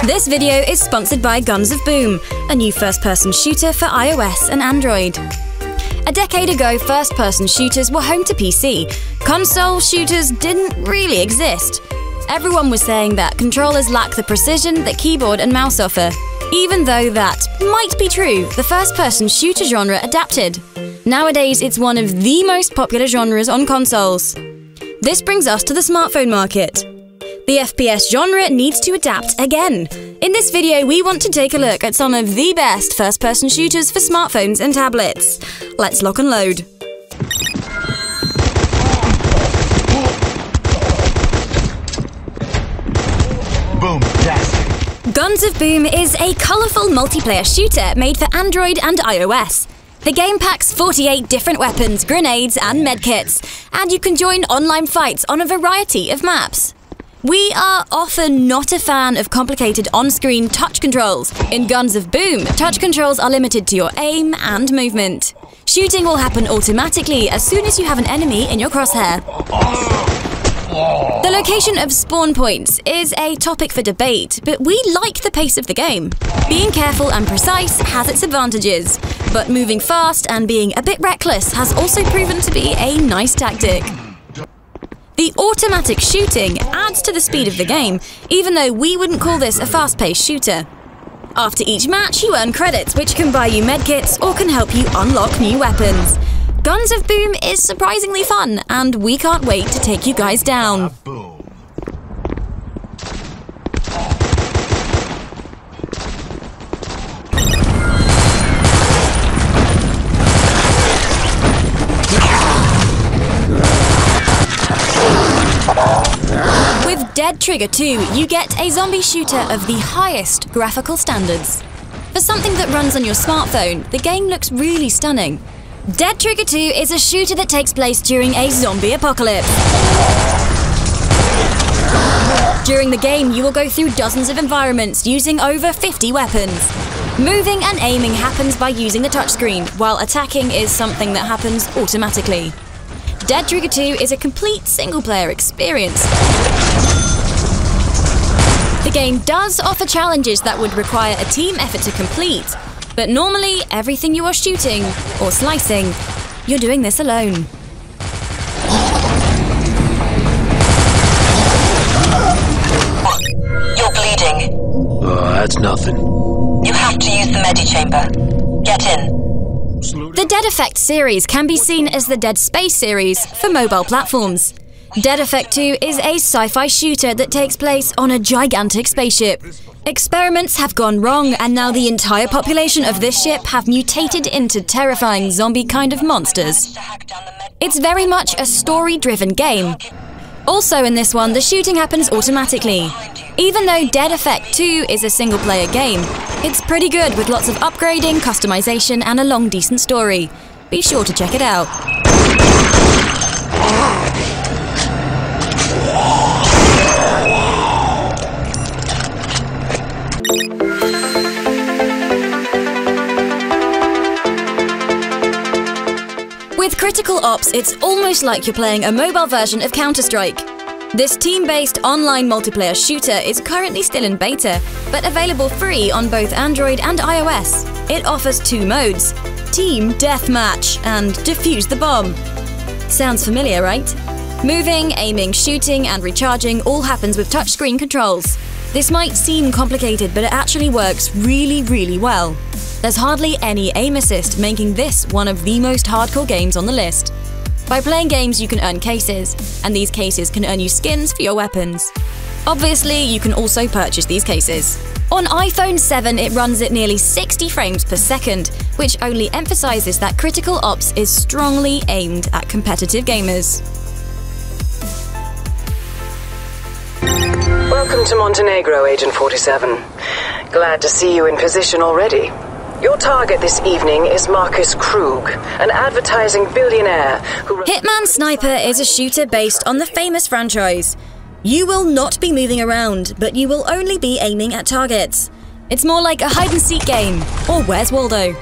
This video is sponsored by Guns of Boom, a new first-person shooter for iOS and Android. A decade ago, first-person shooters were home to PC. Console shooters didn't really exist. Everyone was saying that controllers lack the precision that keyboard and mouse offer. Even though that might be true, the first-person shooter genre adapted. Nowadays, it's one of the most popular genres on consoles. This brings us to the smartphone market. The FPS genre needs to adapt again. In this video, we want to take a look at some of the best first-person shooters for smartphones and tablets. Let's lock and load. Boom-tastic. Guns of Boom is a colourful multiplayer shooter made for Android and iOS. The game packs 48 different weapons, grenades and medkits, and you can join online fights on a variety of maps. We are often not a fan of complicated on-screen touch controls. In Guns of Boom, touch controls are limited to your aim and movement. Shooting will happen automatically as soon as you have an enemy in your crosshair. The location of spawn points is a topic for debate, but we like the pace of the game. Being careful and precise has its advantages, but moving fast and being a bit reckless has also proven to be a nice tactic. The automatic shooting adds to the speed of the game, even though we wouldn't call this a fast-paced shooter. After each match, you earn credits, which can buy you medkits or can help you unlock new weapons. Guns of Boom is surprisingly fun, and we can't wait to take you guys down. With Dead Trigger 2, you get a zombie shooter of the highest graphical standards. For something that runs on your smartphone, the game looks really stunning. Dead Trigger 2 is a shooter that takes place during a zombie apocalypse. During the game, you will go through dozens of environments using over 50 weapons. Moving and aiming happens by using the touchscreen, while attacking is something that happens automatically. Dead Trigger 2 is a complete single-player experience. The game does offer challenges that would require a team effort to complete, but normally everything you are shooting or slicing, you're doing this alone. You're bleeding. That's nothing. You have to use the medi-chamber. Get in. The Dead Effect series can be seen as the Dead Space series for mobile platforms. Dead Effect 2 is a sci-fi shooter that takes place on a gigantic spaceship. Experiments have gone wrong, and now the entire population of this ship have mutated into terrifying zombie kind of monsters. It's very much a story-driven game. Also in this one, the shooting happens automatically. Even though Dead Effect 2 is a single-player game, it's pretty good with lots of upgrading, customization, and a long, decent story. Be sure to check it out. With Critical Ops, it's almost like you're playing a mobile version of Counter-Strike. This team-based online multiplayer shooter is currently still in beta, but available free on both Android and iOS. It offers two modes: Team Deathmatch and Defuse the Bomb. Sounds familiar, right? Moving, aiming, shooting, and recharging all happens with touchscreen controls. This might seem complicated, but it actually works really, really well. There's hardly any aim assist, making this one of the most hardcore games on the list. By playing games, you can earn cases, and these cases can earn you skins for your weapons. Obviously, you can also purchase these cases. On iPhone 7, it runs at nearly 60 frames per second, which only emphasizes that Critical Ops is strongly aimed at competitive gamers. Welcome to Montenegro, Agent 47. Glad to see you in position already. Your target this evening is Marcus Krug, an advertising billionaire who... Hitman Sniper is a shooter based on the famous franchise. You will not be moving around, but you will only be aiming at targets. It's more like a hide-and-seek game, or Where's Waldo?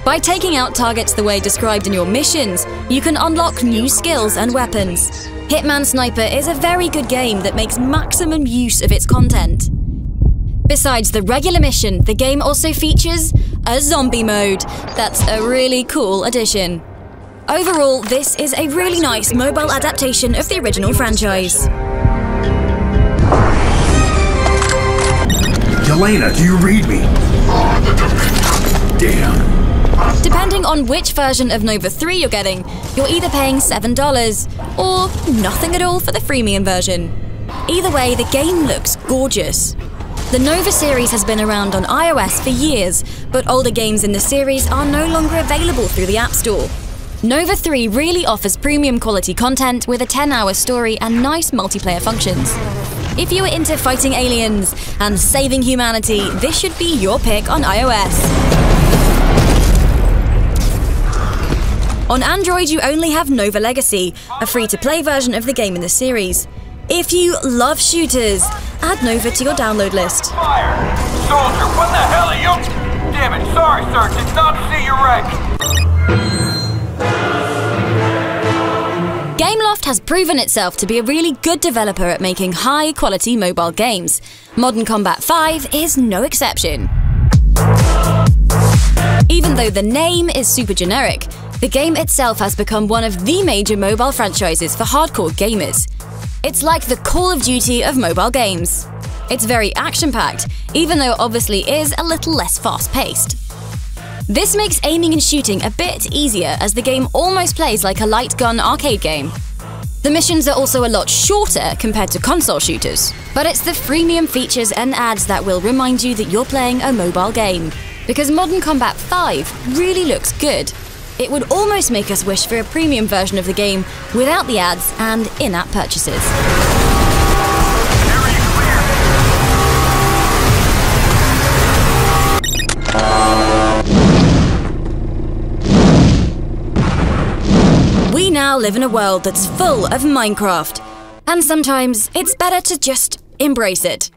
By taking out targets the way described in your missions, you can unlock new skills and weapons. Hitman Sniper is a very good game that makes maximum use of its content. Besides the regular mission, the game also features a zombie mode. That's a really cool addition. Overall, this is a really nice mobile adaptation of the original franchise. Yelena, do you read me? Damn. Depending on which version of Nova 3 you're getting, you're either paying $7 or nothing at all for the freemium version. Either way, the game looks gorgeous. The Nova series has been around on iOS for years, but older games in the series are no longer available through the App Store. Nova 3 really offers premium quality content with a 10-hour story and nice multiplayer functions. If you are into fighting aliens and saving humanity, this should be your pick on iOS. On Android, you only have Nova Legacy, a free-to-play version of the game in the series. If you love shooters, add Nova to your download list. Fire! Soldier, what the hell are you? Damn it, sorry, sir, did not see your wreck. Gameloft has proven itself to be a really good developer at making high-quality mobile games. Modern Combat 5 is no exception. Even though the name is super generic, the game itself has become one of the major mobile franchises for hardcore gamers. It's like the Call of Duty of mobile games. It's very action-packed, even though it obviously is a little less fast-paced. This makes aiming and shooting a bit easier, as the game almost plays like a light gun arcade game. The missions are also a lot shorter compared to console shooters, but it's the freemium features and ads that will remind you that you're playing a mobile game. Because Modern Combat 5 really looks good. It would almost make us wish for a premium version of the game without the ads and in-app purchases. We now live in a world that's full of Minecraft, and sometimes it's better to just embrace it.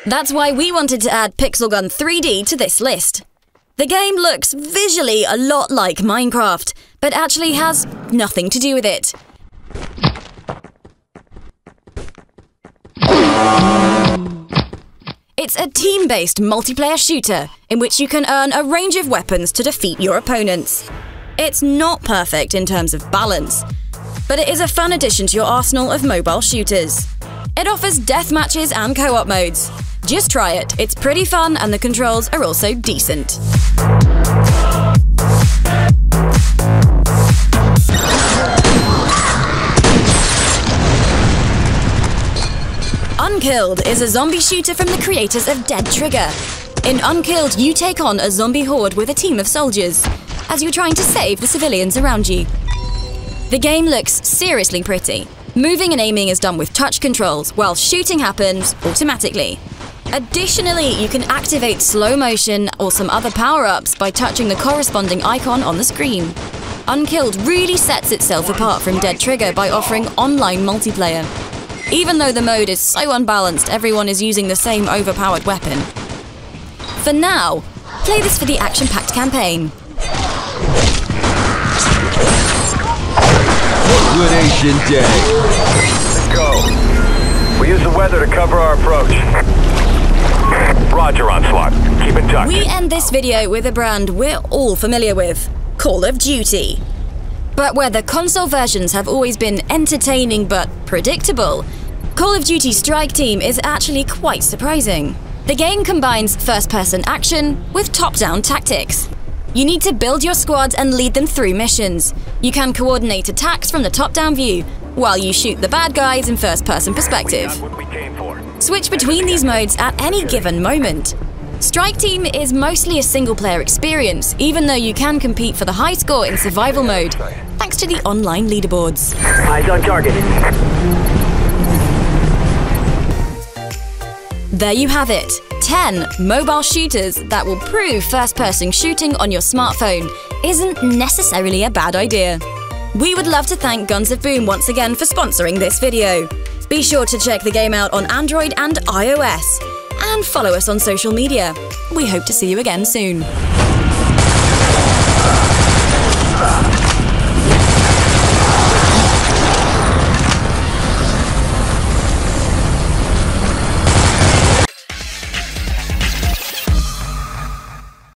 That's why we wanted to add Pixel Gun 3D to this list. The game looks visually a lot like Minecraft, but actually has nothing to do with it. It's a team-based multiplayer shooter in which you can earn a range of weapons to defeat your opponents. It's not perfect in terms of balance, but it is a fun addition to your arsenal of mobile shooters. It offers deathmatches and co-op modes. Just try it, it's pretty fun and the controls are also decent. Unkilled is a zombie shooter from the creators of Dead Trigger. In Unkilled, you take on a zombie horde with a team of soldiers, as you're trying to save the civilians around you. The game looks seriously pretty. Moving and aiming is done with touch controls, while shooting happens automatically. Additionally, you can activate slow motion or some other power-ups by touching the corresponding icon on the screen. Unkilled really sets itself apart from Dead Trigger by offering online multiplayer. Even though the mode is so unbalanced, everyone is using the same overpowered weapon. For now, play this for the action-packed campaign. Liquidation Day. Let's go. We use the weather to cover our approach. Roger, Onslaught. Keep in touch. We end this video with a brand we're all familiar with, Call of Duty. But where the console versions have always been entertaining but predictable, Call of Duty Strike Team is actually quite surprising. The game combines first-person action with top-down tactics. You need to build your squad and lead them through missions. You can coordinate attacks from the top-down view, while you shoot the bad guys in first-person perspective. Switch between these modes at any given moment. Strike Team is mostly a single-player experience, even though you can compete for the high score in survival mode, thanks to the online leaderboards. Eyes on target. There you have it, 10 mobile shooters that will prove first-person shooting on your smartphone isn't necessarily a bad idea. We would love to thank Guns of Boom once again for sponsoring this video. Be sure to check the game out on Android and iOS, and follow us on social media. We hope to see you again soon.